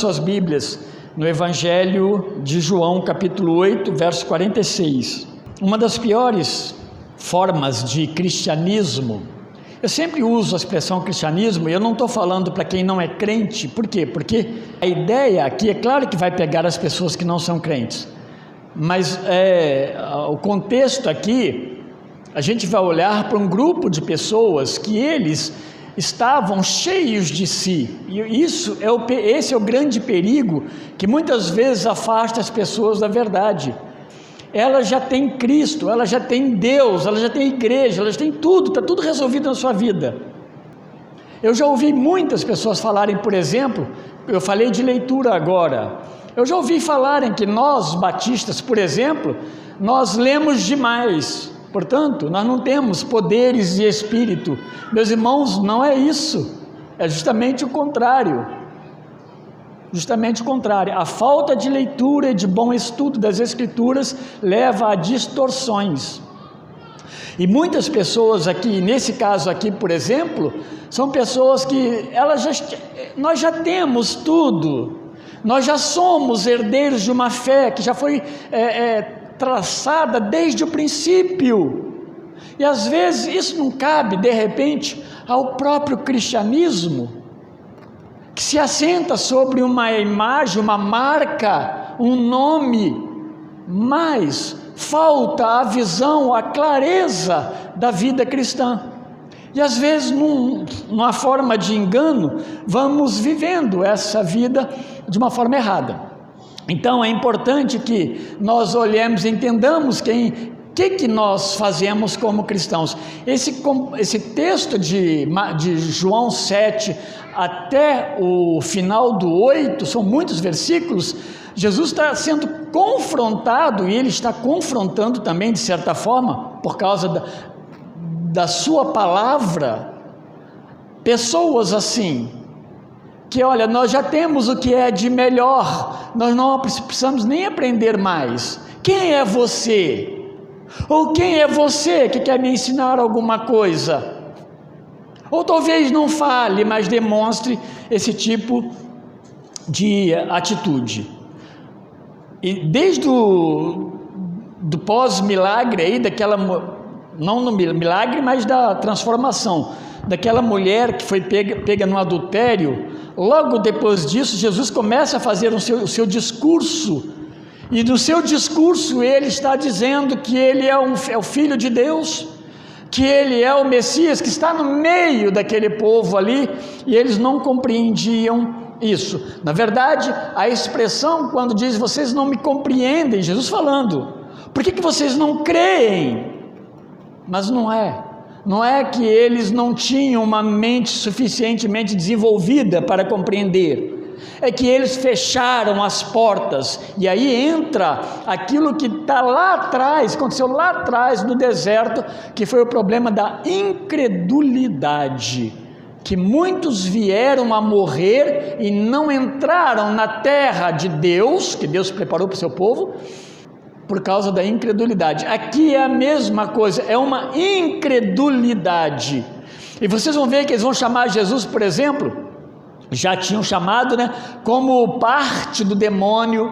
Suas Bíblias no Evangelho de João, capítulo 8, verso 46. Uma das piores formas de cristianismo, eu sempre uso a expressão cristianismo, e eu não estou falando para quem não é crente. Por quê? Porque a ideia aqui, é claro que vai pegar as pessoas que não são crentes, mas o contexto aqui, a gente vai olhar para um grupo de pessoas que eles estavam cheios de si, e esse é o grande perigo que muitas vezes afasta as pessoas da verdade. Ela já tem Cristo, ela já tem Deus, ela já tem igreja, ela já tem tudo, está tudo resolvido na sua vida. Eu já ouvi muitas pessoas falarem, por exemplo, eu falei de leitura agora, eu já ouvi falarem que nós batistas, por exemplo, nós lemos demais, portanto, nós não temos poderes de espírito. Meus irmãos, não é isso, é justamente o contrário. Justamente o contrário. A falta de leitura e de bom estudo das Escrituras leva a distorções. E muitas pessoas aqui, nesse caso aqui, por exemplo, são pessoas que nós já temos tudo, nós já somos herdeiros de uma fé que já foi traçada desde o princípio, e às vezes isso não cabe de repente ao próprio cristianismo, que se assenta sobre uma imagem, uma marca, um nome, mas falta a visão, a clareza da vida cristã, e às vezes numa forma de engano, vamos vivendo essa vida de uma forma errada. Então é importante que nós olhemos e entendamos o que nós fazemos como cristãos. Esse texto de João 7 até o final do 8, são muitos versículos. Jesus está sendo confrontado, e ele está confrontando também de certa forma, por causa da sua palavra, pessoas assim, que olha, nós já temos o que é de melhor, nós não precisamos nem aprender mais. Quem é você? Ou quem é você que quer me ensinar alguma coisa? Ou talvez não fale, mas demonstre esse tipo de atitude. E desde do pós-milagre aí, não no milagre, mas da transformação, daquela mulher que foi pega no adultério, logo depois disso, Jesus começa a fazer o seu discurso, e no seu discurso ele está dizendo que ele é o Filho de Deus, que ele é o Messias, que está no meio daquele povo ali, e eles não compreendiam isso. Na verdade, a expressão quando diz, vocês não me compreendem, Jesus falando, por que vocês não creem? Mas não é que eles não tinham uma mente suficientemente desenvolvida para compreender, é que eles fecharam as portas, e aí entra aquilo que está lá atrás, aconteceu lá atrás no deserto, que foi o problema da incredulidade, que muitos vieram a morrer e não entraram na terra de Deus, que Deus preparou para o seu povo, por causa da incredulidade. Aqui é a mesma coisa, é uma incredulidade, e vocês vão ver que eles vão chamar Jesus, por exemplo, já tinham chamado, como parte do demônio,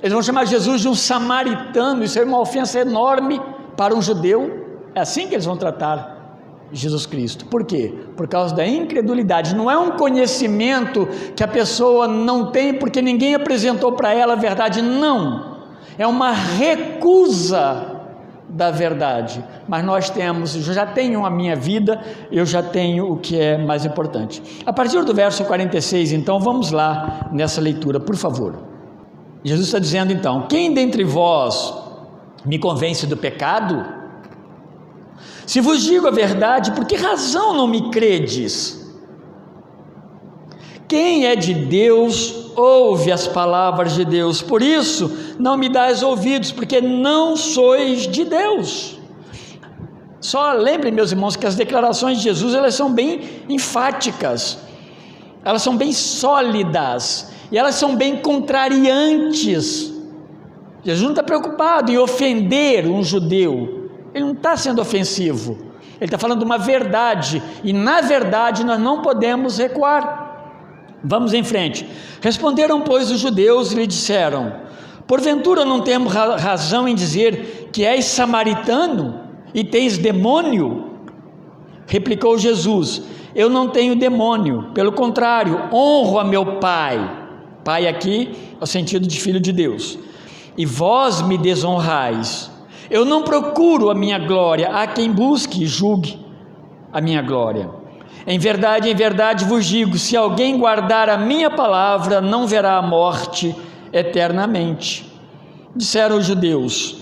eles vão chamar Jesus de um samaritano, isso é uma ofensa enorme para um judeu, é assim que eles vão tratar Jesus Cristo. Por quê? Por causa da incredulidade. Não é um conhecimento que a pessoa não tem porque ninguém apresentou para ela a verdade, não, é uma recusa da verdade. Mas nós temos, eu já tenho a minha vida, eu já tenho o que é mais importante. A partir do verso 46, então, vamos lá nessa leitura, por favor. Jesus está dizendo então, quem dentre vós me convence do pecado? Se vos digo a verdade, por que razão não me credes? Quem é de Deus, ouve as palavras de Deus, por isso não me dais ouvidos, porque não sois de Deus. Só lembrem, meus irmãos, que as declarações de Jesus, elas são bem enfáticas, elas são bem sólidas, e elas são bem contrariantes. Jesus não está preocupado em ofender um judeu, ele não está sendo ofensivo, ele está falando uma verdade, e na verdade nós não podemos recuar. Vamos em frente. Responderam, pois, os judeus e lhe disseram: porventura não temos razão em dizer que és samaritano e tens demônio? Replicou Jesus: eu não tenho demônio, pelo contrário, honro a meu Pai. Pai aqui é o sentido de filho de Deus. E vós me desonrais. Eu não procuro a minha glória, há quem busque e julgue a minha glória. Em verdade vos digo, se alguém guardar a minha palavra, não verá a morte eternamente. Disseram os judeus: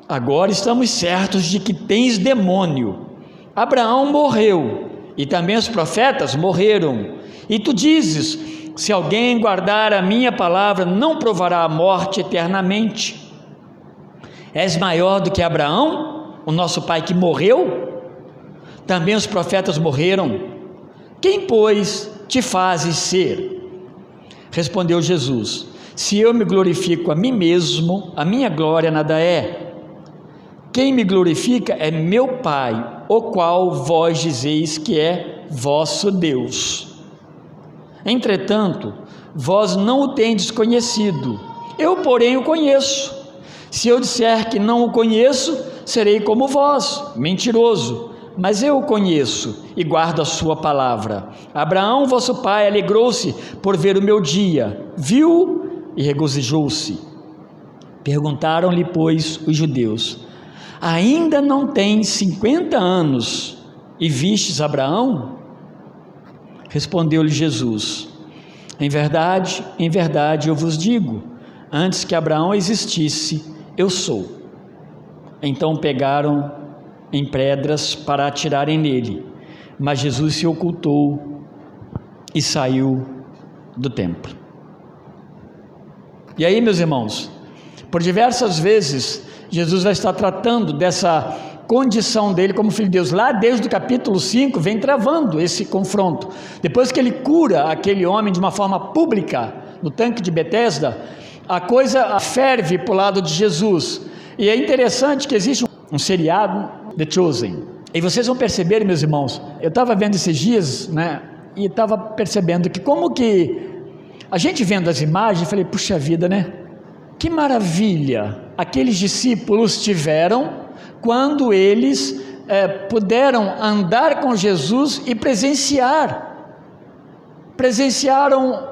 agora estamos certos de que tens demônio. Abraão morreu, e também os profetas morreram, e tu dizes: se alguém guardar a minha palavra, não provará a morte eternamente. És maior do que Abraão, o nosso pai que morreu? Também os profetas morreram. Quem, pois, te fazes ser? Respondeu Jesus: se eu me glorifico a mim mesmo, a minha glória nada é. Quem me glorifica é meu Pai, o qual vós dizeis que é vosso Deus. Entretanto, vós não o tendes conhecido, eu, porém, o conheço. Se eu disser que não o conheço, serei como vós, mentiroso. Mas eu o conheço e guardo a sua palavra. Abraão, vosso pai, alegrou-se por ver o meu dia, viu e regozijou-se. Perguntaram-lhe, pois, os judeus: ainda não tens 50 anos e vistes Abraão? Respondeu-lhe Jesus: em verdade eu vos digo, antes que Abraão existisse, eu sou. Então pegaram em pedras para atirarem nele, mas Jesus se ocultou e saiu do templo. E aí, meus irmãos, por diversas vezes Jesus vai estar tratando dessa condição dele como filho de Deus. Lá desde o capítulo 5 vem travando esse confronto. Depois que ele cura aquele homem de uma forma pública no tanque de Betesda, a coisa ferve para o lado de Jesus. E é interessante que existe um seriado, The Chosen, e vocês vão perceber, meus irmãos, eu estava vendo esses dias, e estava percebendo que como que a gente vendo as imagens, falei, puxa vida, que maravilha aqueles discípulos tiveram quando eles puderam andar com Jesus e presenciaram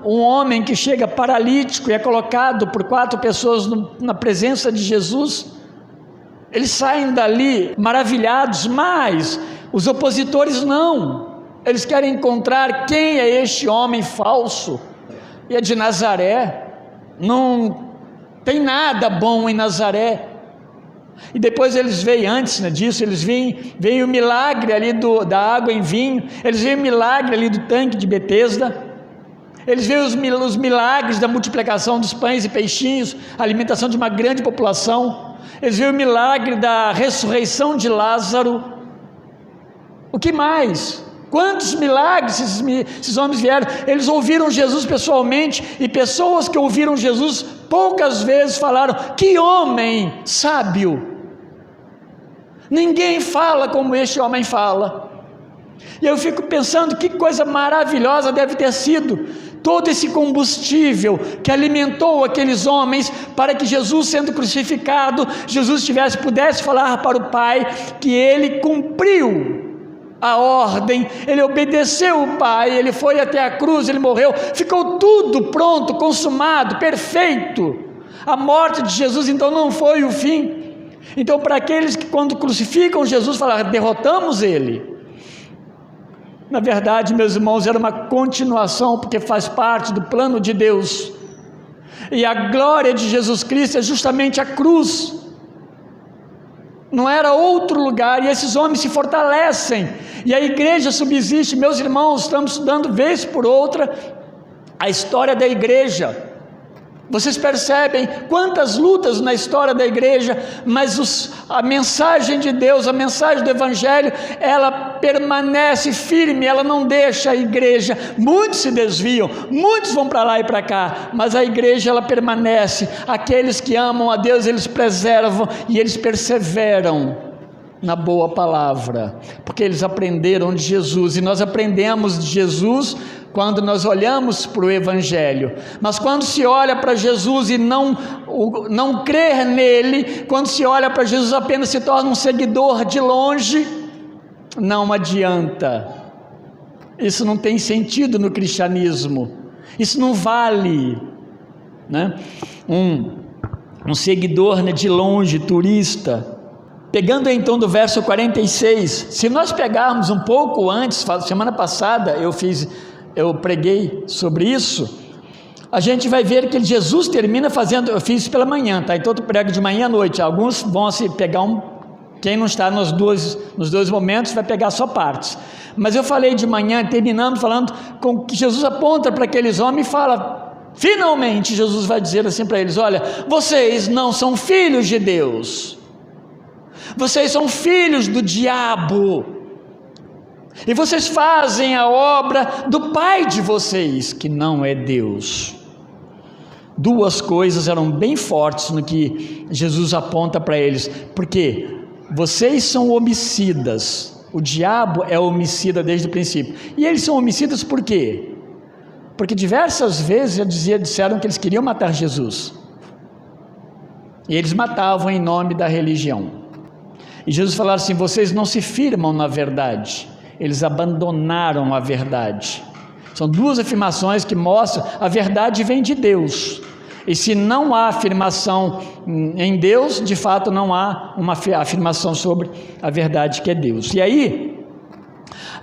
um homem que chega paralítico e é colocado por 4 pessoas na presença de Jesus. Eles saem dali maravilhados, mas os opositores não. Eles querem encontrar quem é este homem falso. E é de Nazaré. Não tem nada bom em Nazaré. E depois eles veem, antes disso, eles veem o milagre ali da água em vinho. Eles veem o milagre ali do tanque de Betesda. Eles veem os milagres da multiplicação dos pães e peixinhos, a alimentação de uma grande população. Eles veem o milagre da ressurreição de Lázaro. O que mais? Quantos milagres esses homens vieram? Eles ouviram Jesus pessoalmente, e pessoas que ouviram Jesus poucas vezes falaram: que homem sábio! Ninguém fala como este homem fala. E eu fico pensando que coisa maravilhosa deve ter sido todo esse combustível que alimentou aqueles homens para que Jesus, sendo crucificado, Jesus pudesse falar para o Pai que ele cumpriu a ordem, ele obedeceu o Pai, ele foi até a cruz, ele morreu, ficou tudo pronto, consumado, perfeito. A morte de Jesus então não foi o fim. Então, para aqueles que quando crucificam Jesus falaram: derrotamos ele, na verdade, meus irmãos, era uma continuação, porque faz parte do plano de Deus. E a glória de Jesus Cristo é justamente a cruz. Não era outro lugar, e esses homens se fortalecem, e a igreja subsiste. Meus irmãos, estamos estudando vez por outra a história da igreja. Vocês percebem quantas lutas na história da igreja, mas a mensagem de Deus, a mensagem do Evangelho, ela permanece firme, ela não deixa a igreja. Muitos se desviam, muitos vão para lá e para cá, mas a igreja ela permanece. Aqueles que amam a Deus, eles preservam e eles perseveram na boa palavra, porque eles aprenderam de Jesus, e nós aprendemos de Jesus quando nós olhamos para o Evangelho, mas quando se olha para Jesus e não crer nele, quando se olha para Jesus apenas se torna um seguidor de longe, não adianta. Isso não tem sentido no cristianismo, isso não vale, né? Um seguidor, né, de longe, turista. Pegando então do verso 46, se nós pegarmos um pouco antes, semana passada eu preguei sobre isso, a gente vai ver que Jesus termina fazendo, eu fiz pela manhã, tá? Então eu prego de manhã à noite, alguns vão se pegar quem não está nos dois momentos vai pegar só partes, mas eu falei de manhã, terminando falando com que Jesus aponta para aqueles homens e fala, finalmente Jesus vai dizer assim para eles, olha, vocês não são filhos de Deus, vocês são filhos do diabo, e vocês fazem a obra do pai de vocês, que não é Deus. Duas coisas eram bem fortes no que Jesus aponta para eles, porque vocês são homicidas, o diabo é homicida desde o princípio, e eles são homicidas por quê? Porque diversas vezes disseram que eles queriam matar Jesus, e eles matavam em nome da religião. E Jesus falou assim, vocês não se firmam na verdade, eles abandonaram a verdade. São duas afirmações que mostram, a verdade vem de Deus, e se não há afirmação em Deus, de fato não há uma afirmação sobre a verdade que é Deus. E aí,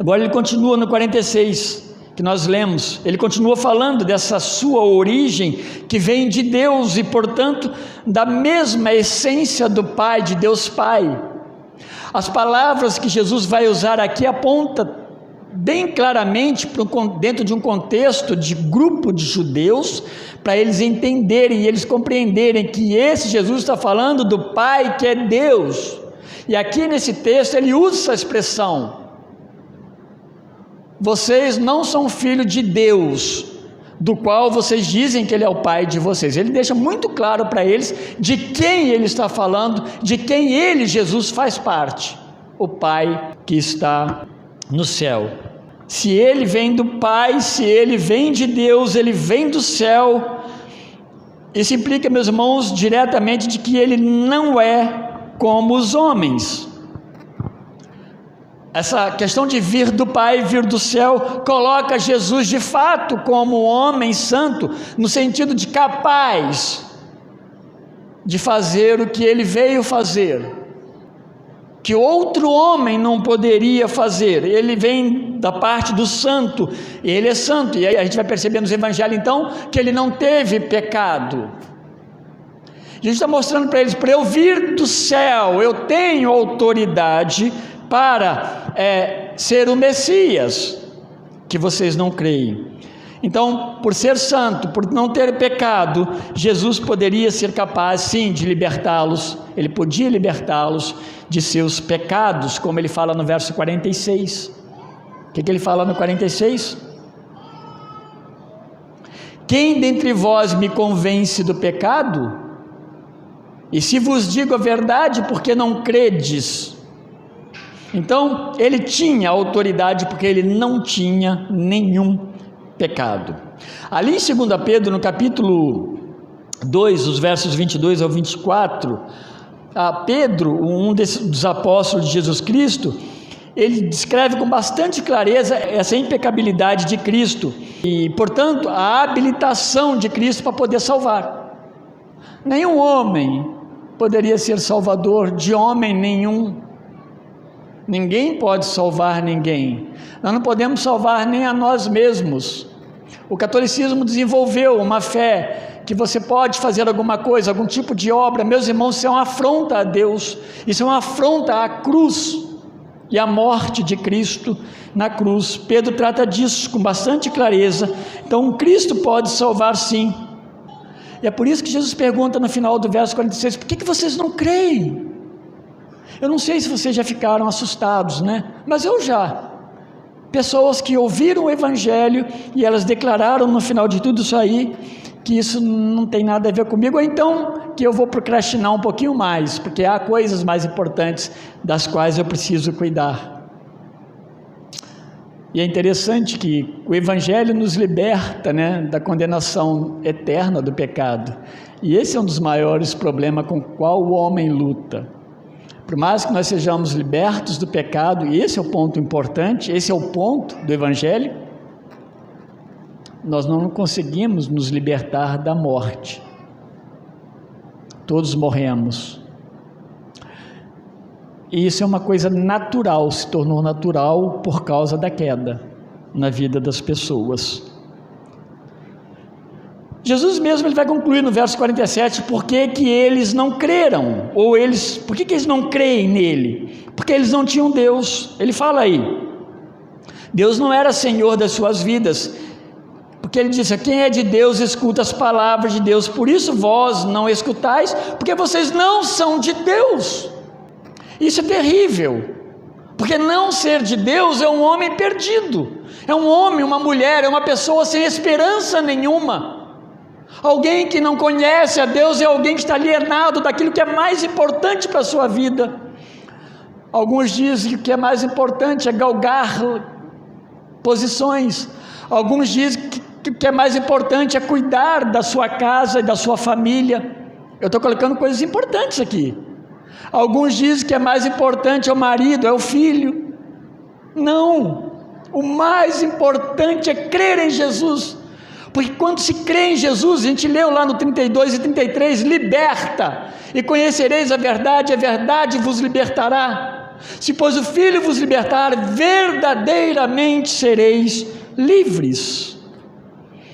agora ele continua no 46, que nós lemos, ele continua falando dessa sua origem, que vem de Deus, e portanto, da mesma essência do Pai, de Deus Pai. As palavras que Jesus vai usar aqui apontam bem claramente dentro de um contexto de grupo de judeus, para eles entenderem e eles compreenderem que esse Jesus está falando do Pai que é Deus. E aqui nesse texto ele usa essa expressão, vocês não são filhos de Deus, do qual vocês dizem que ele é o pai de vocês. Ele deixa muito claro para eles de quem ele está falando, de quem ele, Jesus, faz parte, o Pai que está no céu. Se ele vem do Pai, se ele vem de Deus, ele vem do céu, isso implica, meus irmãos, diretamente de que ele não é como os homens. Essa questão de vir do Pai, vir do céu, coloca Jesus de fato como homem santo, no sentido de capaz de fazer o que ele veio fazer, que outro homem não poderia fazer. Ele vem da parte do santo, ele é santo, e aí a gente vai perceber nos evangelhos então, que ele não teve pecado. Jesus está mostrando para eles, para eu vir do céu, eu tenho autoridade para ser o Messias, que vocês não creem. Então, por ser santo, por não ter pecado, Jesus poderia ser capaz sim de libertá-los, ele podia libertá-los de seus pecados, como ele fala no verso 46, o que ele fala no 46? Quem dentre vós me convence do pecado? E se vos digo a verdade, porque não credes? Então, ele tinha autoridade, porque ele não tinha nenhum pecado. Ali em 2 Pedro, no capítulo 2, os versos 22 ao 24, Pedro, um dos apóstolos de Jesus Cristo, ele descreve com bastante clareza essa impecabilidade de Cristo e, portanto, a habilitação de Cristo para poder salvar. Nenhum homem poderia ser salvador de homem nenhum. Ninguém pode salvar ninguém. Nós não podemos salvar nem a nós mesmos. O catolicismo desenvolveu uma fé que você pode fazer alguma coisa, algum tipo de obra. Meus irmãos, isso é uma afronta a Deus, isso é uma afronta à cruz e à morte de Cristo na cruz. Pedro trata disso com bastante clareza. Então, Cristo pode salvar sim. E é por isso que Jesus pergunta no final do verso 46, por que vocês não creem? Eu não sei se vocês já ficaram assustados, né? Mas eu já. Pessoas que ouviram o Evangelho e elas declararam no final de tudo isso aí, que isso não tem nada a ver comigo, ou então que eu vou procrastinar um pouquinho mais, porque há coisas mais importantes das quais eu preciso cuidar. E é interessante que o Evangelho nos liberta, né, da condenação eterna do pecado. E esse é um dos maiores problemas com o qual o homem luta. Por mais que nós sejamos libertos do pecado, e esse é o ponto importante, esse é o ponto do Evangelho, nós não conseguimos nos libertar da morte. Todos morremos. E isso é uma coisa natural, se tornou natural por causa da queda na vida das pessoas. Jesus mesmo ele vai concluir no verso 47, por que eles não creram, ou por que eles não creem nele? Porque eles não tinham Deus. Ele fala aí, Deus não era Senhor das suas vidas, porque ele disse, quem é de Deus escuta as palavras de Deus, por isso vós não escutais, porque vocês não são de Deus. Isso é terrível, porque não ser de Deus é um homem perdido, é um homem, uma mulher, é uma pessoa sem esperança nenhuma. Alguém que não conhece a Deus é alguém que está alienado daquilo que é mais importante para a sua vida. Alguns dizem que o que é mais importante é galgar posições, alguns dizem que o que é mais importante é cuidar da sua casa e da sua família. Eu estou colocando coisas importantes aqui. Alguns dizem que é mais importante é o marido, é o filho. Não, o mais importante é crer em Jesus, porque quando se crê em Jesus, a gente leu lá no 32 e 33, liberta, e conhecereis a verdade vos libertará, se pois o Filho vos libertar, verdadeiramente sereis livres.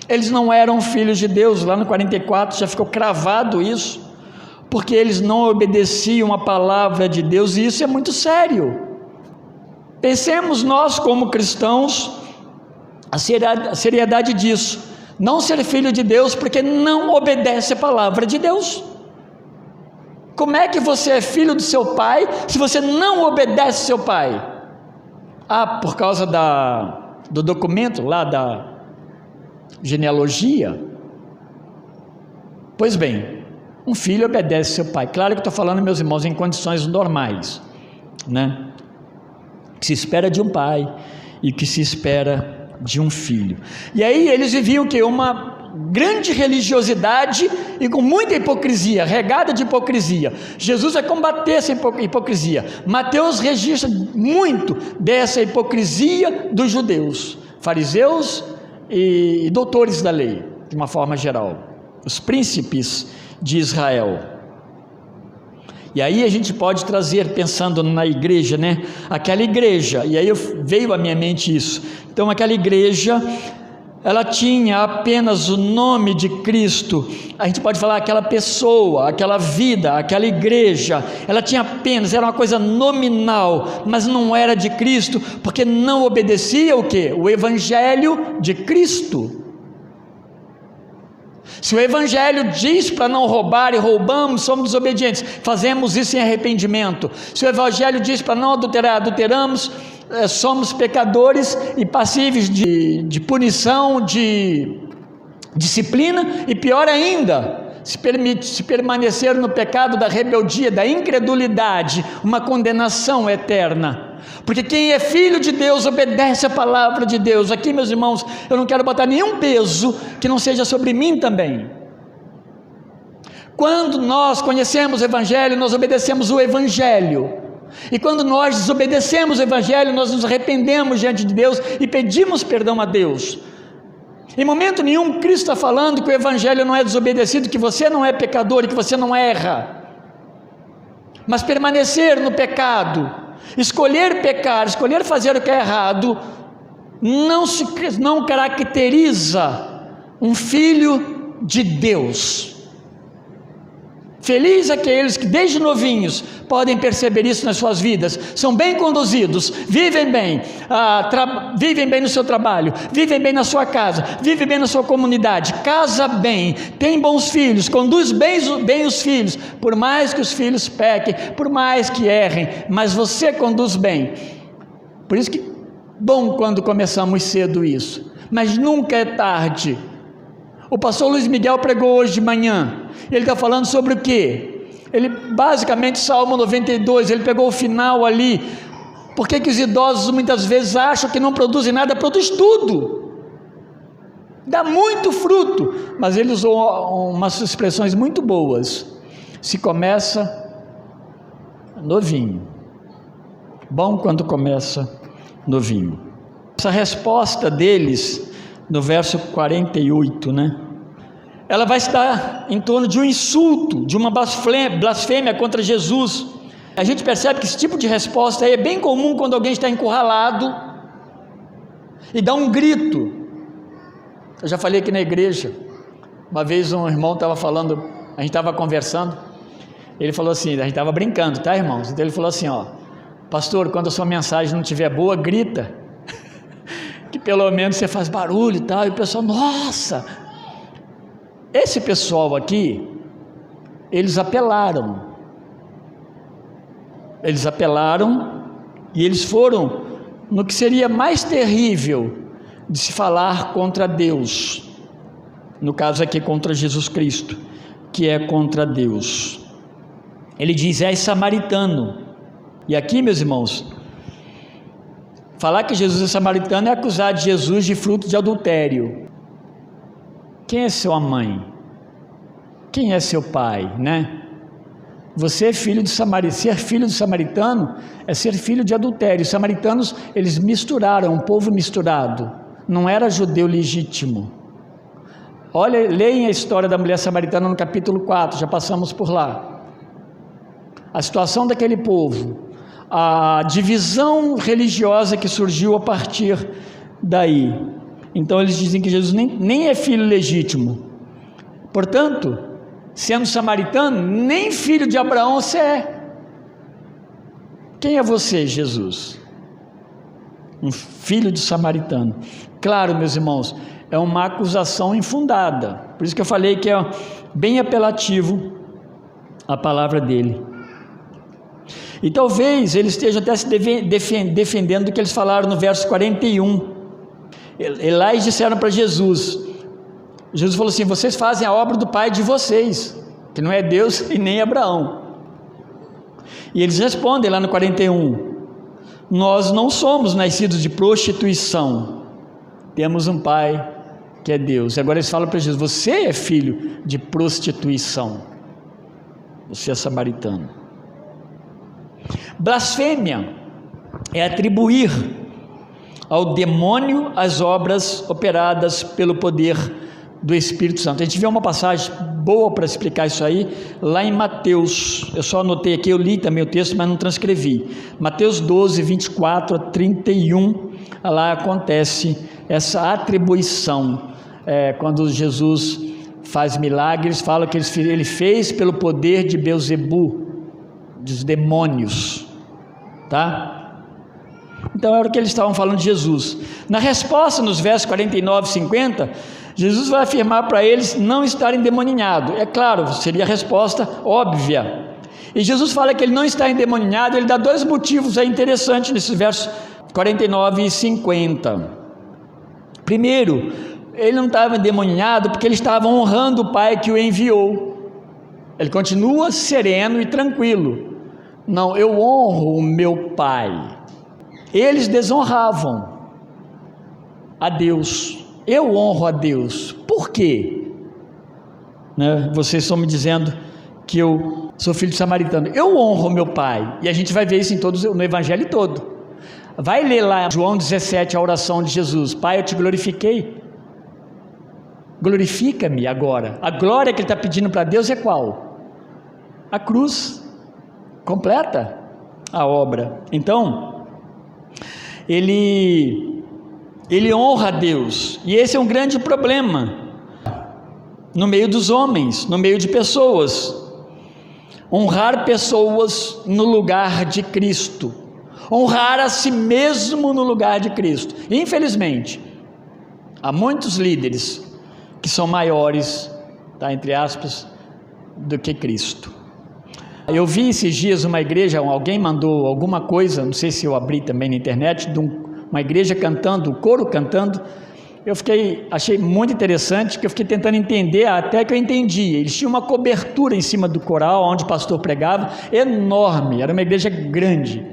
Eles não eram filhos de Deus, lá no 44 já ficou cravado isso, porque eles não obedeciam a palavra de Deus, e isso é muito sério. Pensemos nós como cristãos, a seriedade disso, não ser filho de Deus porque não obedece a palavra de Deus. Como é que você é filho do seu pai, se você não obedece seu pai? Por causa do documento lá da genealogia? Pois bem, um filho obedece seu pai. Claro que estou falando, meus irmãos, em condições normais, né? Que se espera de um pai e que se espera de um filho. E aí eles viviam que uma grande religiosidade e com muita hipocrisia, regada de hipocrisia. Jesus vai combater essa hipocrisia. Mateus registra muito dessa hipocrisia dos judeus, fariseus e doutores da lei, de uma forma geral, os príncipes de Israel. E aí a gente pode trazer, pensando na igreja, né? Aquela igreja, e aí veio à minha mente isso. Então aquela igreja, ela tinha apenas o nome de Cristo. A gente pode falar aquela pessoa, aquela vida, aquela igreja, ela tinha apenas, era uma coisa nominal, mas não era de Cristo, porque não obedecia o quê? O Evangelho de Cristo. Se o Evangelho diz para não roubar e roubamos, somos desobedientes, fazemos isso em arrependimento. Se o Evangelho diz para não adulterar, adulteramos, somos pecadores e passíveis de punição, de disciplina, e pior ainda, se permanecer no pecado da rebeldia, da incredulidade, uma condenação eterna. Porque quem é filho de Deus obedece a palavra de Deus. Aqui, meus irmãos, eu não quero botar nenhum peso que não seja sobre mim também. Quando nós conhecemos o Evangelho, nós obedecemos o Evangelho. E quando nós desobedecemos o Evangelho, nós nos arrependemos diante de Deus e pedimos perdão a Deus. Em momento nenhum Cristo está falando que o Evangelho não é desobedecido, que você não é pecador e que você não erra. Mas permanecer no pecado, escolher pecar, escolher fazer o que é errado, não caracteriza um filho de Deus. Feliz aqueles que desde novinhos podem perceber isso nas suas vidas, são bem conduzidos, vivem bem, vivem bem no seu trabalho, vivem bem na sua casa, vivem bem na sua comunidade, casa bem, tem bons filhos, conduz bem os filhos, por mais que os filhos pequem, por mais que errem, mas você conduz bem. Por isso que bom quando começamos cedo isso, mas nunca é tarde. O pastor Luiz Miguel pregou hoje de manhã, ele está falando sobre o quê? Ele basicamente, Salmo 92, ele pegou o final ali, Por que que os idosos muitas vezes acham que não produzem nada? Produz tudo, dá muito fruto, mas ele usou umas expressões muito boas. Se começa novinho, bom quando começa novinho. Essa resposta deles, no verso 48, ela vai estar em torno de um insulto, de uma blasfêmia contra Jesus. A gente percebe que esse tipo de resposta aí é bem comum quando alguém está encurralado e dá um grito. Eu já falei aqui na igreja, uma vez um irmão estava falando, a gente estava conversando, ele falou assim, a gente estava brincando, tá, irmãos? Então ele falou assim, pastor, quando a sua mensagem não estiver boa, grita, que pelo menos você faz barulho e tal. E o pessoal, nossa, esse pessoal aqui, eles apelaram e eles foram no que seria mais terrível de se falar contra Deus, no caso aqui contra Jesus Cristo, que é contra Deus. Ele diz, és samaritano. E aqui, meus irmãos, falar que Jesus é samaritano é acusar de Jesus de fruto de adultério. Quem é sua mãe? Quem é seu pai, Você é filho de samaritano. Ser filho de samaritano é ser filho de adultério. Os samaritanos, eles misturaram, um povo misturado, não era judeu legítimo. Olha, leem a história da mulher samaritana no capítulo 4, já passamos por lá. A situação daquele povo, a divisão religiosa que surgiu a partir daí. Então eles dizem que Jesus nem é filho legítimo, portanto, sendo samaritano, nem filho de Abraão você é. Quem é você, Jesus? Um filho de samaritano. Claro, meus irmãos, é uma acusação infundada, por isso que eu falei que é bem apelativo a palavra dele. E talvez eles estejam até se defendendo do que eles falaram no verso 41. E lá eles disseram para Jesus falou assim, vocês fazem a obra do pai de vocês, que não é Deus e nem Abraão. E eles respondem lá no 41, nós não somos nascidos de prostituição, temos um pai que é Deus. E agora eles falam para Jesus, você é filho de prostituição, você é samaritano. Blasfêmia é atribuir ao demônio as obras operadas pelo poder do Espírito Santo. A gente vê uma passagem boa para explicar isso aí, lá em Mateus, eu só anotei aqui, eu li também o texto, mas não transcrevi, Mateus 12, 24 a 31, lá acontece essa atribuição, quando Jesus faz milagres, fala que ele fez pelo poder de Beelzebu, dos demônios, tá? Então era o que eles estavam falando de Jesus. Na resposta, nos versos 49 e 50, Jesus vai afirmar para eles não estarem endemoninhados. É claro, seria a resposta óbvia. E Jesus fala que ele não está endemoninhado, ele dá dois motivos interessantes nesses versos 49 e 50. Primeiro, ele não estava endemoninhado porque ele estava honrando o Pai que o enviou. Ele continua sereno e tranquilo. Não, eu honro o meu Pai. Eles desonravam a Deus. Eu honro a Deus. Por quê? Vocês estão me dizendo que eu sou filho de samaritano. Eu honro o meu Pai. E a gente vai ver isso no Evangelho todo. Vai ler lá João 17, a oração de Jesus. Pai, eu te glorifiquei. Glorifica-me agora. A glória que ele está pedindo para Deus é qual? A cruz. Completa a obra. Então, ele honra a Deus, e esse é um grande problema no meio dos homens, no meio de pessoas. Honrar pessoas no lugar de Cristo, honrar a si mesmo no lugar de Cristo. Infelizmente, há muitos líderes que são maiores, entre aspas, do que Cristo. Eu vi esses dias uma igreja, alguém mandou alguma coisa, não sei se eu abri também na internet, de uma igreja cantando, um coro cantando. Eu achei muito interessante, que eu fiquei tentando entender, até que eu entendi. Eles tinham uma cobertura em cima do coral, onde o pastor pregava, enorme, era uma igreja grande,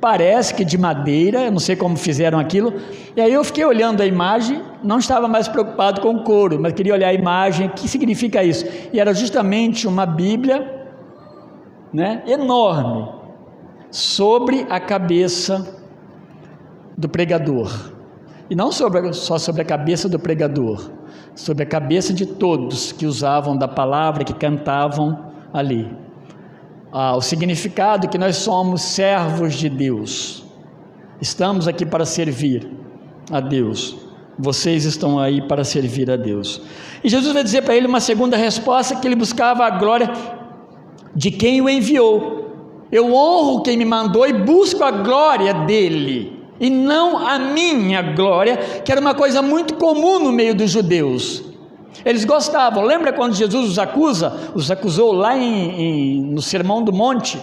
parece que de madeira, eu não sei como fizeram aquilo, e aí eu fiquei olhando a imagem, não estava mais preocupado com o couro, mas queria olhar a imagem, o que significa isso? E era justamente uma Bíblia, né, enorme, sobre a cabeça do pregador, e não só sobre a cabeça do pregador, sobre a cabeça de todos que usavam da palavra, que cantavam ali. O significado que nós somos servos de Deus, estamos aqui para servir a Deus, vocês estão aí para servir a Deus. E Jesus vai dizer para ele uma segunda resposta, que ele buscava a glória de quem o enviou. Eu honro quem me mandou e busco a glória dele, e não a minha glória, que era uma coisa muito comum no meio dos judeus. Eles gostavam, lembra quando Jesus os acusou lá no Sermão do Monte?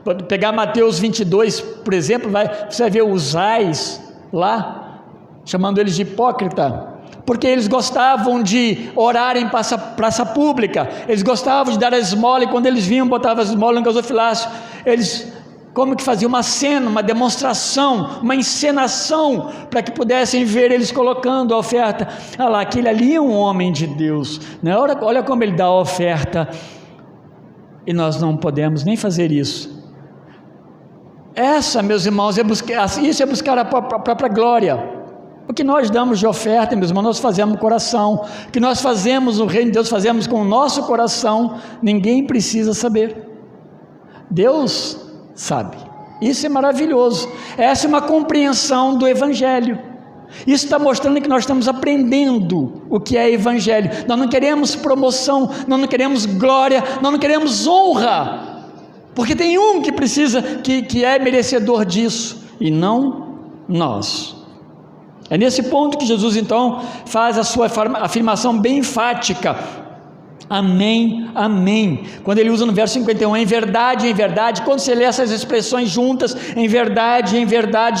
Quando pegar Mateus 22, por exemplo, você vai ver os ais lá, chamando eles de hipócrita, porque eles gostavam de orar em praça pública, eles gostavam de dar a esmola, e quando eles vinham, botavam a esmola no gasofilácio, eles como que faziam uma cena, uma demonstração, uma encenação, para que pudessem ver eles colocando a oferta. Olha lá, aquele ali é um homem de Deus, né? Olha como ele dá a oferta, e nós não podemos nem fazer isso. Essa, meus irmãos, isso é buscar a própria glória. O que nós damos de oferta, meus irmãos, nós fazemos com o coração. O que nós fazemos no reino de Deus, fazemos com o nosso coração. Ninguém precisa saber. Deus sabe. Isso é maravilhoso. Essa é uma compreensão do Evangelho. Isso está mostrando que nós estamos aprendendo o que é Evangelho. Nós não queremos promoção, nós não queremos glória, nós não queremos honra, porque tem um que precisa, que é merecedor disso, e não nós. É nesse ponto que Jesus então faz a sua afirmação bem enfática: amém, amém. Quando ele usa no verso 51, em verdade, quando você lê essas expressões juntas, em verdade,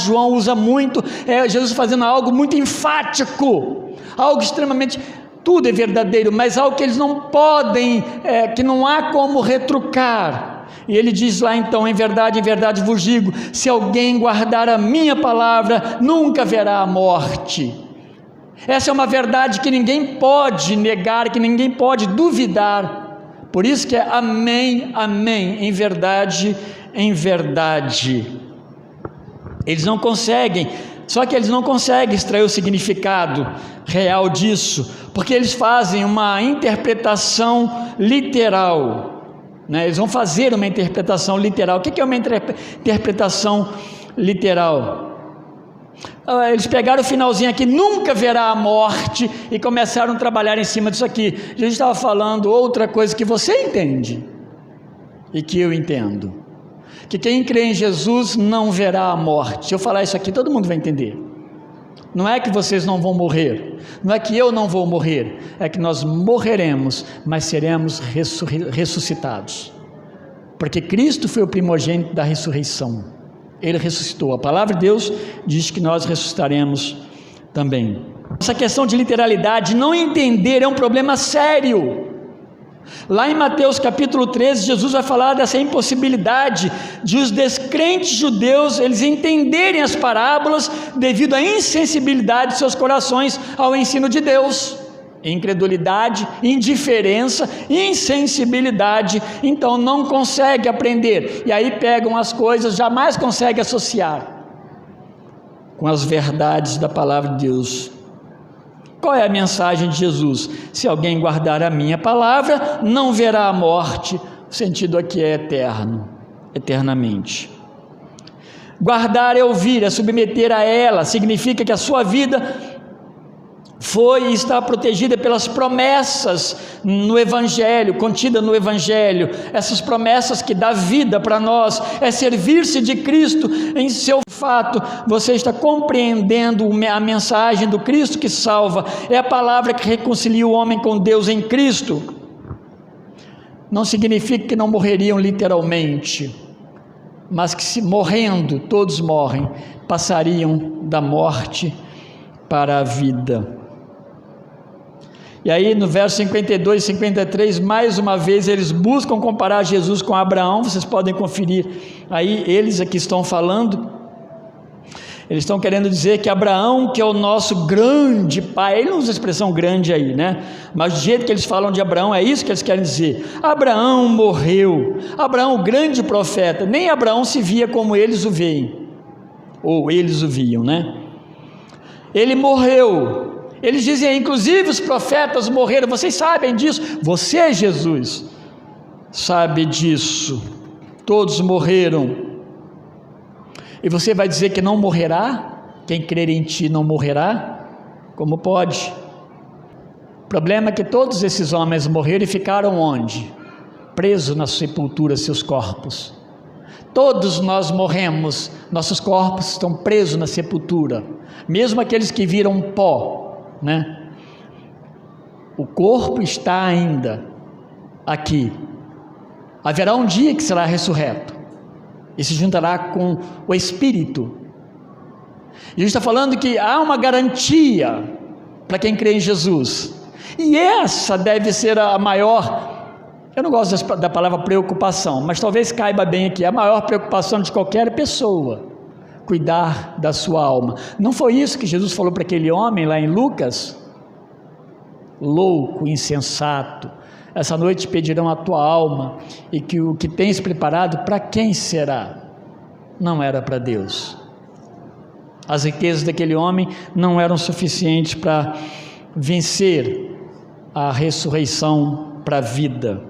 João usa muito, Jesus fazendo algo muito enfático, algo extremamente, tudo é verdadeiro, mas algo que eles não podem, que não há como retrucar. E ele diz lá então, em verdade vos digo, se alguém guardar a minha palavra, nunca verá a morte. Essa é uma verdade que ninguém pode negar, que ninguém pode duvidar. Por isso que é amém, amém, em verdade. Eles não conseguem, só que eles não conseguem extrair o significado real disso, porque eles fazem uma interpretação literal, né? Eles vão fazer uma interpretação literal. O que é uma interpretação literal? Eles pegaram o finalzinho aqui, nunca verá a morte, e começaram a trabalhar em cima disso aqui. Jesus estava falando outra coisa que você entende e que eu entendo, que quem crê em Jesus não verá a morte. Se eu falar isso aqui, todo mundo vai entender. Não é que vocês não vão morrer, não é que eu não vou morrer, é que nós morreremos, mas seremos ressuscitados, porque Cristo foi o primogênito da ressurreição. Ele ressuscitou. A palavra de Deus diz que nós ressuscitaremos também. Essa questão de literalidade, não entender, é um problema sério. Lá em Mateus capítulo 13, Jesus vai falar dessa impossibilidade de os descrentes judeus, eles entenderem as parábolas devido à insensibilidade de seus corações ao ensino de Deus. Incredulidade, indiferença, insensibilidade, então não consegue aprender, e aí pegam as coisas, jamais consegue associar com as verdades da palavra de Deus. Qual é a mensagem de Jesus? Se alguém guardar a minha palavra, não verá a morte. O sentido aqui é eterno, eternamente. Guardar é ouvir, é submeter a ela, significa que a sua vida foi e está protegida pelas promessas no Evangelho, contida no Evangelho, essas promessas que dá vida para nós, é servir-se de Cristo em seu fato. Você está compreendendo a mensagem do Cristo que salva, é a palavra que reconcilia o homem com Deus em Cristo. Não significa que não morreriam literalmente, mas que se morrendo, todos morrem, passariam da morte para a vida. E aí no verso 52 e 53, mais uma vez eles buscam comparar Jesus com Abraão. Vocês podem conferir aí, eles aqui estão falando, eles estão querendo dizer que Abraão, que é o nosso grande pai, ele não usa a expressão grande aí, né? Mas do jeito que eles falam de Abraão, é isso que eles querem dizer. Abraão morreu, Abraão o grande profeta, nem Abraão se via como eles o veem, ou eles o viam, né? Ele morreu. Eles dizem, inclusive os profetas morreram. Vocês sabem disso? Você, Jesus, sabe disso. Todos morreram. E você vai dizer que não morrerá? Quem crer em ti não morrerá? Como pode? O problema é que todos esses homens morreram e ficaram onde? Presos na sepultura, seus corpos. Todos nós morremos, nossos corpos estão presos na sepultura. Mesmo aqueles que viram pó, né? O corpo está ainda aqui. Haverá um dia que será ressurreto e se juntará com o Espírito. E a gente está falando que há uma garantia para quem crê em Jesus, e essa deve ser a maior, eu não gosto da palavra preocupação, mas talvez caiba bem aqui, a maior preocupação de qualquer pessoa, cuidar da sua alma. Não foi isso que Jesus falou para aquele homem lá em Lucas? Louco, insensato, essa noite pedirão a tua alma, e que o que tens preparado, para quem será? Não era para Deus. As riquezas daquele homem não eram suficientes para vencer a ressurreição para a vida.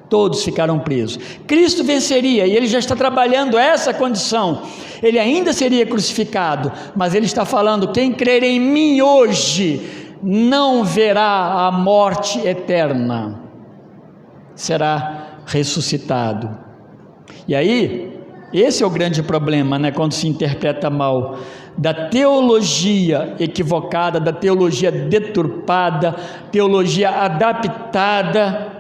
Todos ficaram presos. Cristo venceria, e ele já está trabalhando essa condição. Ele ainda seria crucificado, mas ele está falando: quem crer em mim hoje não verá a morte eterna, será ressuscitado. E aí, esse é o grande problema, né, quando se interpreta mal, da teologia equivocada, da teologia deturpada, teologia adaptada.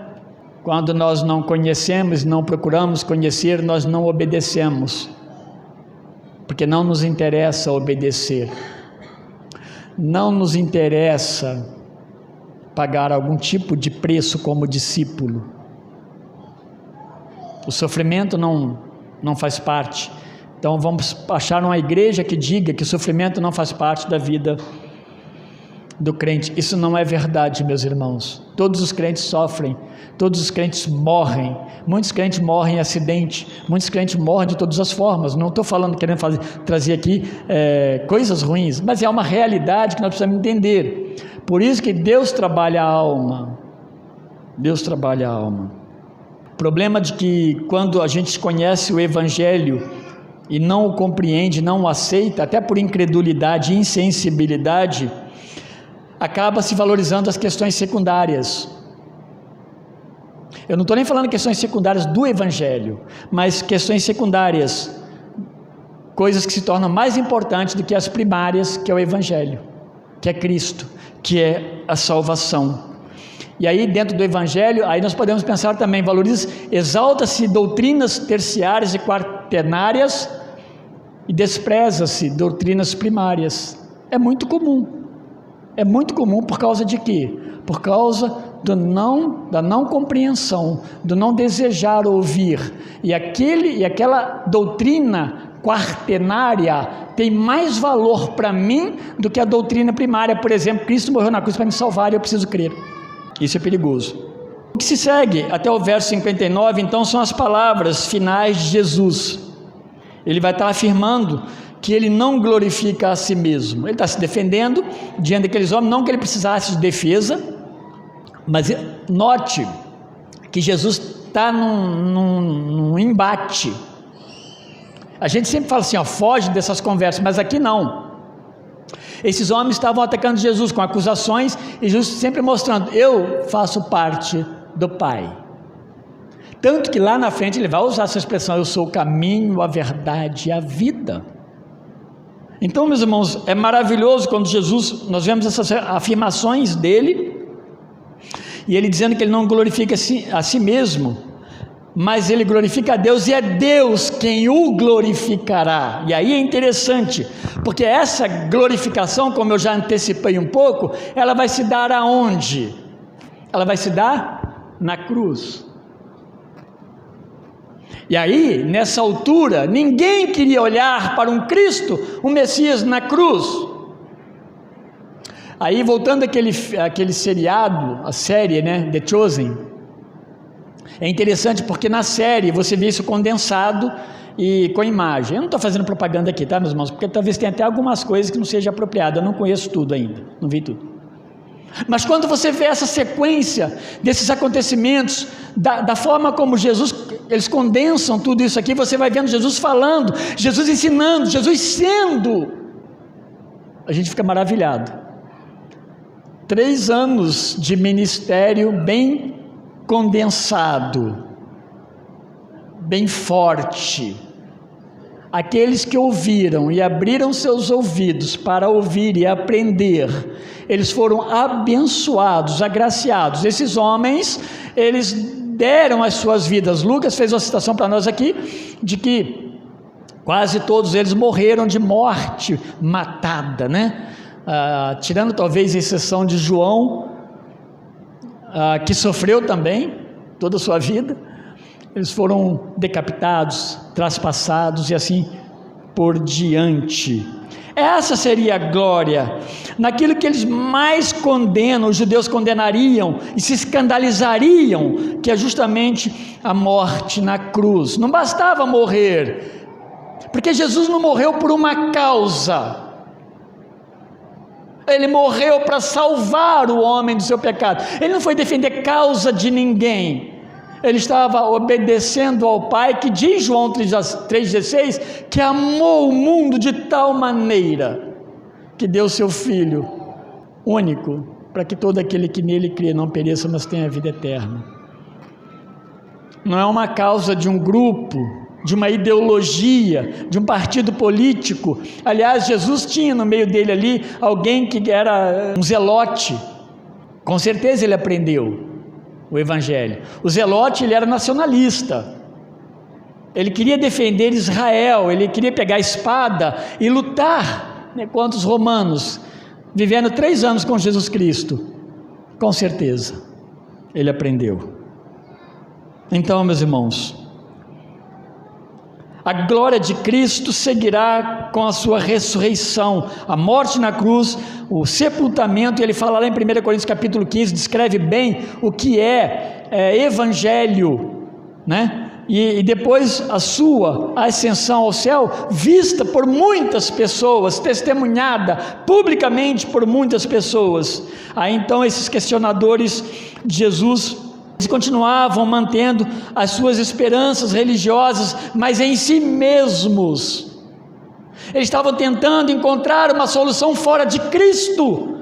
Quando nós não conhecemos, não procuramos conhecer, nós não obedecemos, porque não nos interessa obedecer, não nos interessa pagar algum tipo de preço como discípulo. O sofrimento não faz parte. Então vamos achar uma igreja que diga que o sofrimento não faz parte da vida do crente. Isso não é verdade, meus irmãos. Todos os crentes sofrem, todos os crentes morrem, muitos crentes morrem em acidente, muitos crentes morrem de todas as formas. Não estou falando, querendo trazer aqui coisas ruins, mas é uma realidade que nós precisamos entender. Por isso que Deus trabalha a alma. Deus trabalha a alma. O problema de que quando a gente conhece o Evangelho e não o compreende, não o aceita, até por incredulidade e insensibilidade, acaba se valorizando as questões secundárias. Eu não estou nem falando questões secundárias do Evangelho, mas questões secundárias, coisas que se tornam mais importantes do que as primárias, que é o Evangelho, que é Cristo, que é a salvação. E aí dentro do Evangelho, aí nós podemos pensar também, exalta-se doutrinas terciárias e quaternárias e despreza-se doutrinas primárias. É muito comum. É muito comum por causa de quê? Por causa da não compreensão, do não desejar ouvir. E aquela doutrina quaternária tem mais valor para mim do que a doutrina primária. Por exemplo, Cristo morreu na cruz para me salvar e eu preciso crer. Isso é perigoso. O que se segue até o verso 59, então, são as palavras finais de Jesus. Ele vai estar afirmando que ele não glorifica a si mesmo. Ele está se defendendo diante daqueles homens, não que ele precisasse de defesa, mas note que Jesus está num embate. A gente sempre fala assim, foge dessas conversas, mas aqui não. Esses homens estavam atacando Jesus com acusações, e Jesus sempre mostrando: eu faço parte do Pai. Tanto que lá na frente ele vai usar essa expressão: eu sou o caminho, a verdade e a vida. Então, meus irmãos, é maravilhoso quando Jesus, nós vemos essas afirmações dele, e ele dizendo que ele não glorifica a si mesmo, mas ele glorifica a Deus e é Deus quem o glorificará. E aí é interessante, porque essa glorificação, como eu já antecipei um pouco, ela vai se dar aonde? Ela vai se dar na cruz. E aí, nessa altura, ninguém queria olhar para um Cristo, um Messias na cruz. Aí, voltando àquele seriado, a série, né, The Chosen, é interessante porque na série você vê isso condensado e com imagem. Eu não estou fazendo propaganda aqui, tá, meus irmãos? Porque talvez tenha até algumas coisas que não seja apropriado. Eu não conheço tudo ainda, não vi tudo. Mas quando você vê essa sequência desses acontecimentos, da forma como Jesus, eles condensam tudo isso aqui, você vai vendo Jesus falando, Jesus ensinando, Jesus sendo, a gente fica maravilhado. 3 anos de ministério bem condensado, bem forte. Aqueles que ouviram e abriram seus ouvidos para ouvir e aprender, eles foram abençoados, agraciados. Esses homens, eles deram as suas vidas. Lucas fez uma citação para nós aqui, de que quase todos eles morreram de morte matada, né? Tirando talvez a exceção de João, que sofreu também toda a sua vida. Eles foram decapitados, traspassados e assim por diante. Essa seria a glória, naquilo que eles mais condenam, os judeus condenariam e se escandalizariam, que é justamente a morte na cruz. Não bastava morrer, porque Jesus não morreu por uma causa, ele morreu para salvar o homem do seu pecado. Ele não foi defender causa de ninguém, ele estava obedecendo ao Pai, que diz João 3,16, que amou o mundo de tal maneira, que deu seu Filho único, para que todo aquele que nele crê não pereça, mas tenha vida eterna. Não é uma causa de um grupo, de uma ideologia, de um partido político. Aliás, Jesus tinha no meio dele ali, alguém que era um zelote, com certeza ele aprendeu o Evangelho. O zelote, ele era nacionalista, ele queria defender Israel, ele queria pegar a espada e lutar, né, contra os romanos, vivendo 3 anos com Jesus Cristo, com certeza, ele aprendeu. Então, meus irmãos, a glória de Cristo seguirá com a sua ressurreição, a morte na cruz, o sepultamento. Ele fala lá em 1 Coríntios capítulo 15, descreve bem o que é evangelho, né? E depois a sua ascensão ao céu, vista por muitas pessoas, testemunhada publicamente por muitas pessoas. Aí então esses questionadores de Jesus, eles continuavam mantendo as suas esperanças religiosas, mas em si mesmos. Eles estavam tentando encontrar uma solução fora de Cristo.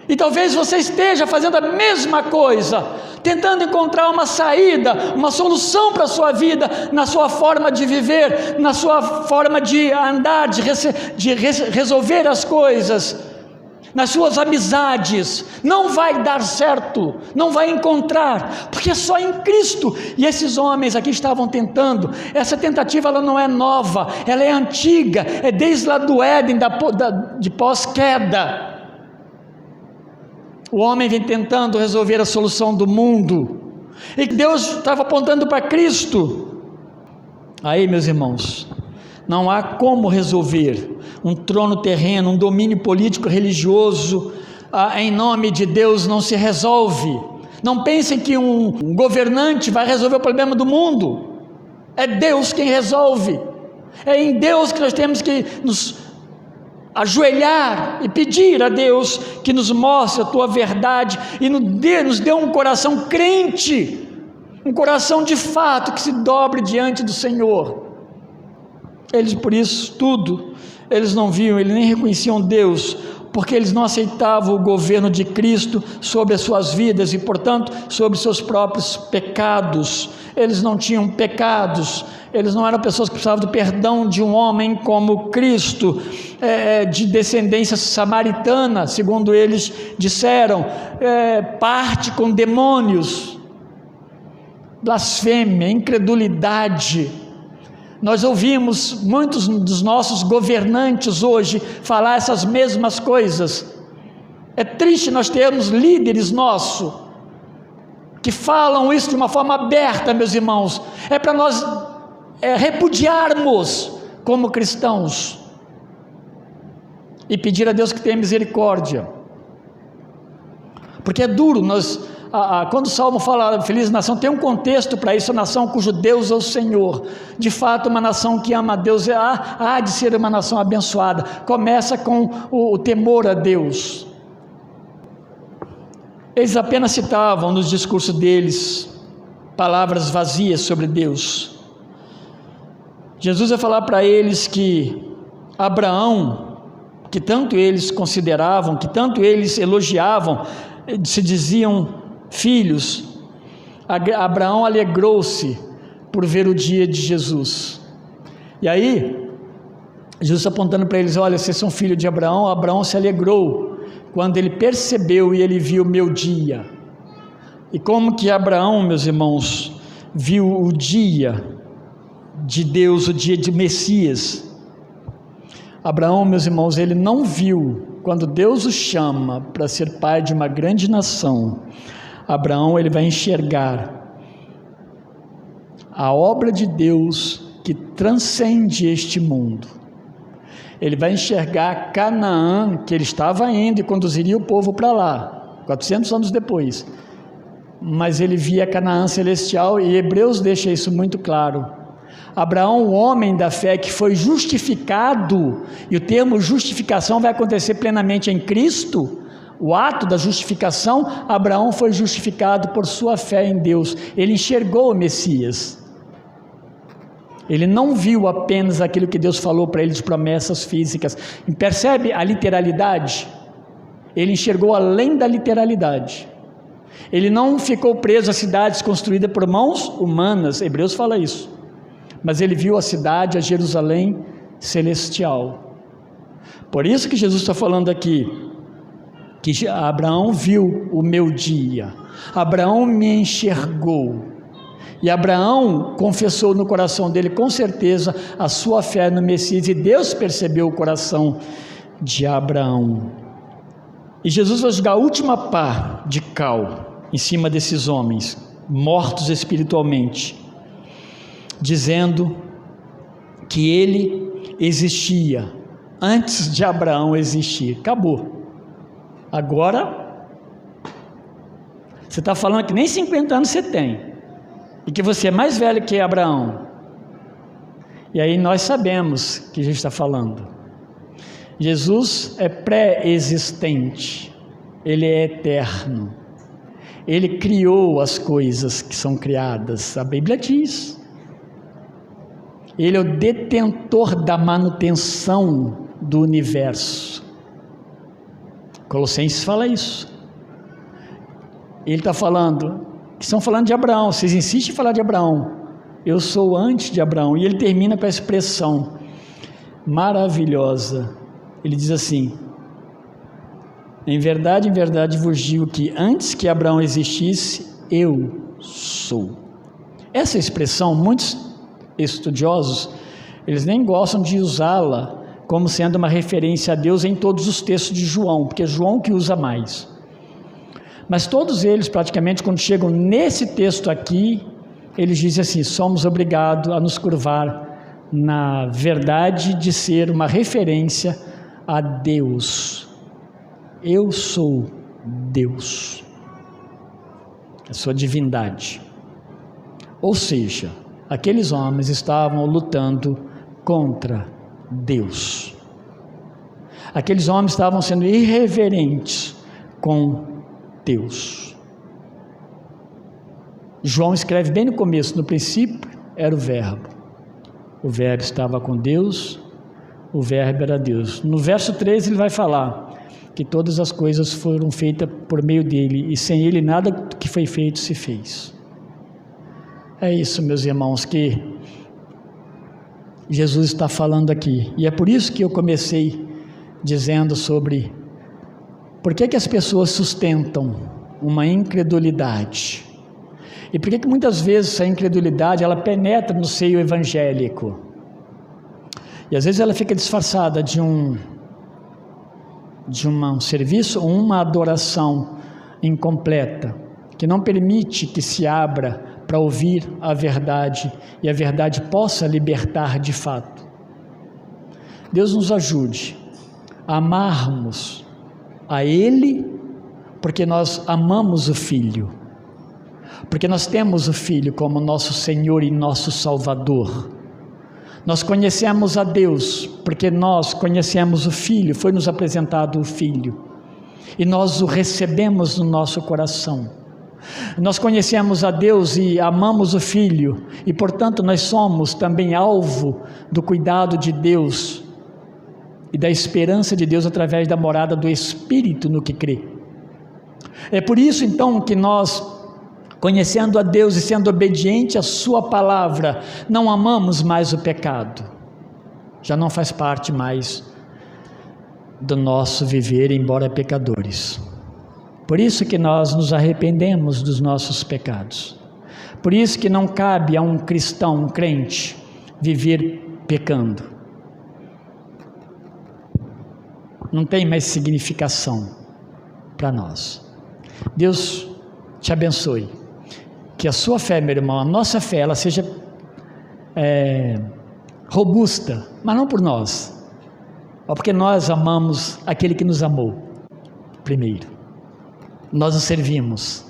E talvez você esteja fazendo a mesma coisa, tentando encontrar uma saída, uma solução para a sua vida, na sua forma de viver, na sua forma de andar, de resolver as coisas, nas suas amizades. Não vai dar certo, não vai encontrar, porque é só em Cristo. E esses homens aqui estavam tentando. Essa tentativa, ela não é nova, ela é antiga, é desde lá do Éden, de pós-queda. O homem vem tentando resolver a solução do mundo, e Deus estava apontando para Cristo. Aí, meus irmãos, não há como resolver um trono terreno, um domínio político religioso, em nome de Deus não se resolve. Não pensem que um governante vai resolver o problema do mundo. É Deus quem resolve. É em Deus que nós temos que nos ajoelhar e pedir a Deus que nos mostre a tua verdade e nos dê um coração crente, um coração de fato que se dobre diante do Senhor. Eles, por isso tudo, eles não viam, eles nem reconheciam Deus, porque eles não aceitavam o governo de Cristo sobre as suas vidas e, portanto, sobre seus próprios pecados. Eles não tinham pecados, eles não eram pessoas que precisavam do perdão de um homem como Cristo, de descendência samaritana, segundo eles disseram, parte com demônios. blasfêmia, incredulidade. Nós ouvimos muitos dos nossos governantes hoje falar essas mesmas coisas. É triste nós termos líderes nossos que falam isso de uma forma aberta, meus irmãos. É para nós repudiarmos como cristãos e pedir a Deus que tenha misericórdia, porque é duro. Quando o Salmo fala feliz nação, tem um contexto para isso: a nação cujo Deus é o Senhor. De fato, uma nação que ama a Deus há de ser uma nação abençoada. Começa com o temor a Deus. Eles apenas citavam nos discursos deles palavras vazias sobre Deus. Jesus vai falar para eles que Abraão, que tanto eles consideravam, que tanto eles elogiavam, se diziam filhos, Abraão alegrou-se por ver o dia de Jesus. E aí Jesus apontando para eles: olha, vocês são filhos de Abraão. Abraão se alegrou quando ele percebeu e ele viu o meu dia. E como que Abraão, meus irmãos, viu o dia de Deus, o dia de Messias? Abraão, meus irmãos, ele não viu, quando Deus o chama para ser pai de uma grande nação, Abraão, ele vai enxergar a obra de Deus que transcende este mundo. Ele vai enxergar Canaã, que ele estava indo e conduziria o povo para lá, 400 anos depois. Mas ele via Canaã celestial, e Hebreus deixa isso muito claro. Abraão, o homem da fé que foi justificado, e o termo justificação vai acontecer plenamente em Cristo, o ato da justificação. Abraão foi justificado por sua fé em Deus. Ele enxergou o Messias. Ele não viu apenas aquilo que Deus falou para ele de promessas físicas. Percebe a literalidade? Ele enxergou além da literalidade. Ele não ficou preso a cidades construídas por mãos humanas, Hebreus fala isso, mas ele viu a cidade, a Jerusalém celestial. Por isso que Jesus está falando aqui, que Abraão viu o meu dia, Abraão me enxergou. E Abraão confessou no coração dele, com certeza, a sua fé no Messias, e Deus percebeu o coração de Abraão. E Jesus vai jogar a última pá de cal em cima desses homens, mortos espiritualmente, dizendo que ele existia antes de Abraão existir. Acabou. Agora, você está falando que nem 50 anos você tem, e que você é mais velho que Abraão. E aí nós sabemos que a gente está falando. Jesus é pré-existente, Ele é eterno, Ele criou as coisas que são criadas, a Bíblia diz. Ele é o detentor da manutenção do universo. Colossenses fala isso. Ele está falando, estão falando de Abraão, vocês insistem em falar de Abraão, eu sou antes de Abraão. E ele termina com a expressão maravilhosa, ele diz assim: em verdade vos digo que antes que Abraão existisse, eu sou. Essa expressão, muitos estudiosos, eles nem gostam de usá-la como sendo uma referência a Deus em todos os textos de João, porque é João que usa mais. Mas todos eles, praticamente, quando chegam nesse texto aqui, eles dizem assim: somos obrigados a nos curvar na verdade de ser uma referência a Deus. Eu sou Deus, a sua divindade. Ou seja, aqueles homens estavam lutando contra Deus. Aqueles homens estavam sendo irreverentes com Deus. João escreve bem no começo: no princípio era o verbo estava com Deus, o verbo era Deus. No verso 3 ele vai falar que todas as coisas foram feitas por meio dele, e sem ele nada que foi feito se fez. É isso, meus irmãos, que Jesus está falando aqui. E é por isso que eu comecei dizendo sobre por que as pessoas sustentam uma incredulidade. E por que muitas vezes a incredulidade ela penetra no seio evangélico? E às vezes ela fica disfarçada de um serviço ou uma adoração incompleta, que não permite que se abra para ouvir a verdade e a verdade possa libertar de fato. Deus nos ajude a amarmos a Ele, porque nós amamos o Filho, porque nós temos o Filho como nosso Senhor e nosso Salvador. Nós conhecemos a Deus, porque nós conhecemos o Filho, foi nos apresentado o Filho, e nós o recebemos no nosso coração. Nós conhecemos a Deus e amamos o Filho, e portanto nós somos também alvo do cuidado de Deus e da esperança de Deus através da morada do Espírito no que crê. É por isso então que nós, conhecendo a Deus e sendo obediente à sua palavra, não amamos mais o pecado, já não faz parte mais do nosso viver, embora pecadores. Por isso que nós nos arrependemos dos nossos pecados, por isso que não cabe a um cristão, um crente, viver pecando, não tem mais significação para nós. Deus te abençoe, que a sua fé, meu irmão, a nossa fé, ela seja robusta, mas não por nós, porque nós amamos aquele que nos amou primeiro, nós o servimos,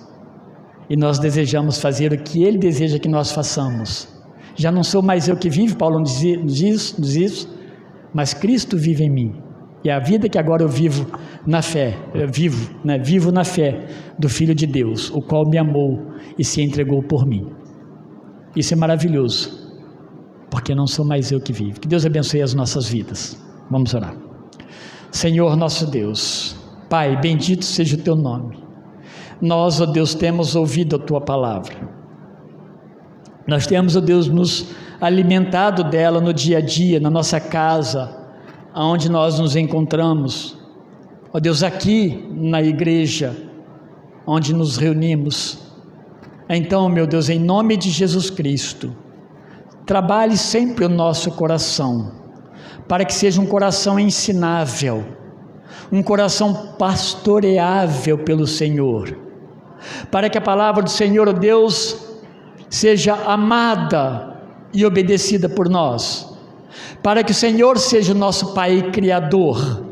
e nós desejamos fazer o que Ele deseja que nós façamos. Já não sou mais eu que vivo, Paulo nos diz isso, mas Cristo vive em mim, e a vida que agora eu vivo na fé, vivo na fé do Filho de Deus, o qual me amou e se entregou por mim. Isso é maravilhoso, porque não sou mais eu que vivo. Que Deus abençoe as nossas vidas. Vamos orar. Senhor nosso Deus, Pai, bendito seja o teu nome. Nós, ó Deus, temos ouvido a tua palavra, nós temos, ó Deus, nos alimentado dela no dia a dia, na nossa casa, aonde nós nos encontramos, ó Deus, aqui na igreja, onde nos reunimos. Então, meu Deus, em nome de Jesus Cristo, trabalhe sempre o nosso coração, para que seja um coração ensinável, um coração pastoreável pelo Senhor, para que a palavra do Senhor, ó Deus, seja amada e obedecida por nós, para que o Senhor seja o nosso Pai Criador,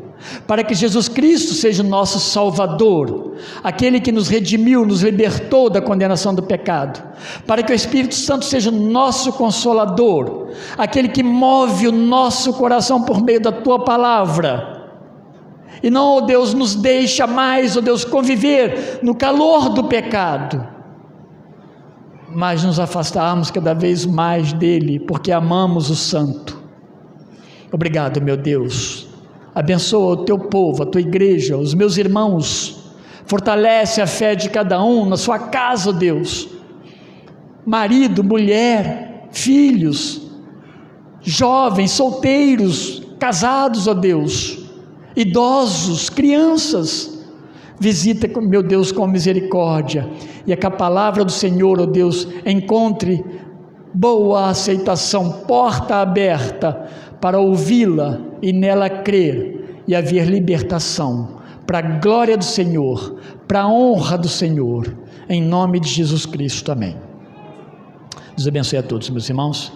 para que Jesus Cristo seja o nosso Salvador, aquele que nos redimiu, nos libertou da condenação do pecado, para que o Espírito Santo seja o nosso Consolador, aquele que move o nosso coração por meio da Tua Palavra, e não, ó Deus, nos deixa mais, ó Deus, conviver no calor do pecado, mas nos afastarmos cada vez mais dele, porque amamos o Santo. Obrigado, meu Deus, abençoa o teu povo, a tua igreja, os meus irmãos, fortalece a fé de cada um na sua casa, ó Deus, marido, mulher, filhos, jovens, solteiros, casados, ó Deus, idosos, crianças, visita, meu Deus, com misericórdia, e que a palavra do Senhor, ó Deus, encontre boa aceitação, porta aberta, para ouvi-la e nela crer, e haver libertação, para a glória do Senhor, para a honra do Senhor, em nome de Jesus Cristo, amém. Deus abençoe a todos, meus irmãos.